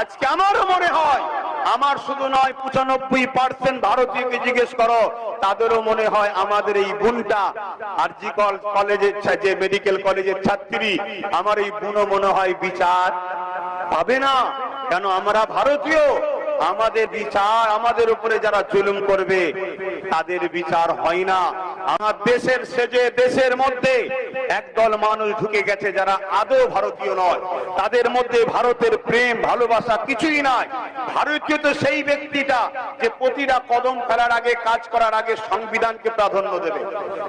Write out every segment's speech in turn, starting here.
আজকে আমারও মনে হয়, আমার শুধু নয় 95% ভারতীয়কে জিজ্ঞেস করো, তাদেরও মনে হয় আমাদের এই বোনটা আরজি কলেজের যে মেডিকেল কলেজের ছাত্রী, আমার এই বোনও মনে হয় বিচার পাবে না। কেন? আমরা ভারতীয়, আমাদের বিচার, আমাদের উপরে যারা জুলুম করবে তাদের বিচার হয় না। আমার দেশের সেজে দেশের মধ্যে একদল মানুষ ঢুকে গেছে যারা আদৌ ভারতীয় নয়, তাদের মধ্যে ভারতের প্রেম ভালোবাসা কিছুই নাই। ভারতীয় তো সেই ব্যক্তিটা যে প্রতিটা কদম ফেলার আগে, কাজ করার আগে সংবিধানকে প্রাধান্য দেবে।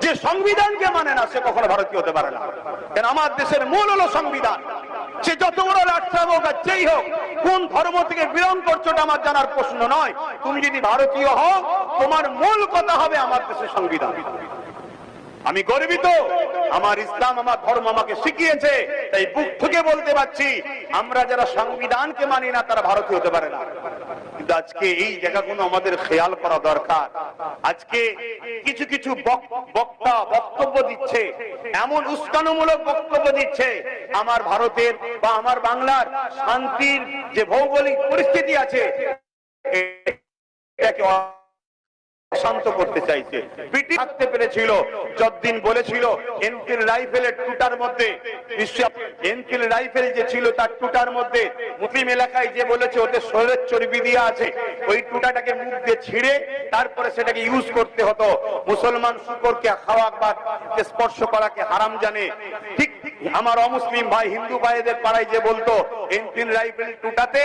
যে সংবিধানকে মানে না সে কখনো ভারতীয় হতে পারে না। কেন? আমার দেশের মূল হলো সংবিধান। সে যত বড় লাটসাব হোক আর যেই হোক, কোন ধর্ম থেকে বিলং করছো আমার জানার প্রশ্ন নয়। তুমি যদি ভারতীয় হও, তোমার মূল কথা হবে আমার দেশের সংবিধান। আমি গর্বিত, আমার ইসলাম, আমার ধর্ম আমাকে শিখিয়েছে, তাই বুক থেকে বলতে পারছি আমরা যারা সংবিধানকে মানি না তারা ভারতীয় হতে পারে না। কিন্তু আজকে এই জায়গাগুলো আমাদের খেয়াল করা দরকার। আজকে কিছু কিছু বক্তা বক্তব্য দিচ্ছে, এমন উস্কানিমূলক বক্তব্য দিচ্ছে, আমার ভারতের বা আমার বাংলার শান্তির যে ভৌগোলিক পরিস্থিতি আছে এটাকে শান্ত করতে চাইছে। ব্রিটিশ থাকতে পেরেছিল যতদিন বলেছিল এনফিল্ড রাইফেলের টুটার মধ্যে, এনফিল্ড রাইফেল যে ছিল তার টুটার মধ্যে মুসলিম এলাকায় যে বলেছে ওতে শরীরের চর্বি দিয়ে আছে, ওই টুটাটাকে মুখ দিয়ে ছিঁড়ে তারপরে সেটাকে ইউজ করতে হতো। মুসলমান শুকরকে খাওয়া বা স্পর্শ করাকে হারাম জানে। ঠিক আমার অমুসলিম ভাই হিন্দু ভাইদের পাড়ায় যে বলতো এনফিল্ড রাইফেল টুটাতে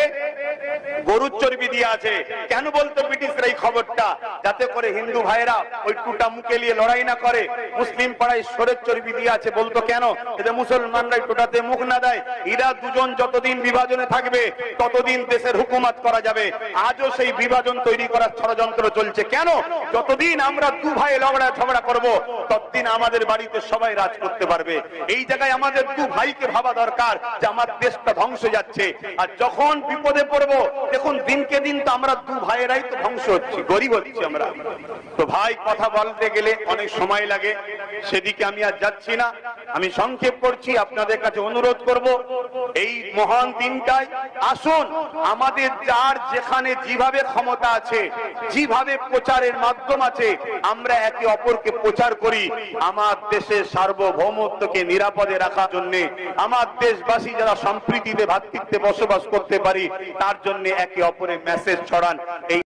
গরুর চর্বি দিয়ে আছে, কেন বলতো ব্রিটিশরা এই খবরটা? যাতে করে হিন্দু ভাইরা ওই টুটা মুখে নিয়ে লড়াই না করে। মুসলিম পাড়ায় শরীরের চর্বি দিয়ে আছে বলতো কেন? এতে মুসলমানরা টুটাতে মুখ না দেয়। এরা দুজন যতদিন বিভাজনে থাকবে ততদিন দেশের হুকুমত করা যাবে। আজও সেই বিভাজন তৈরি করার ষড়যন্ত্র চলছে। কেন? যতদিন আমরা দু ভাই ঝগড়া করব ততদিন আমাদের বাড়িতে সবাই রাজ করতে পারবে। এই জায়গায় আমাদের দু ভাইকে ভাবা দরকার যে আমার দেশটা ধ্বংস যাচ্ছে, আর যখন বিপদে পড়বো দেখুন দিনকে দিন তো আমরা দু ভাইয়েরাই তো ধ্বংস হচ্ছি, গরিব হচ্ছি আমরা। তো ভাই কথা বলতে গেলে অনেক সময় লাগে, সেদিকে আমি আর যাচ্ছি না। আমি সংক্ষেপ করছি, আপনাদের কাছে অনুরোধ করব এই মহান দিনটায় আসুন আমাদের যার যেখানে যেভাবে ক্ষমতা আছে, যেভাবে প্রচারের মাধ্যম আছে, আমরা একে অপরকে প্রচার করি আমার দেশের সার্বভৌমত্বকে নিরাপদে রাখার জন্য, আমার দেশবাসী যারা সম্প্রীতিতে ভ্রাতৃত্বে বসবাস করতে পারি তার জন্য একে অপরের মেসেজ ছড়ান। এই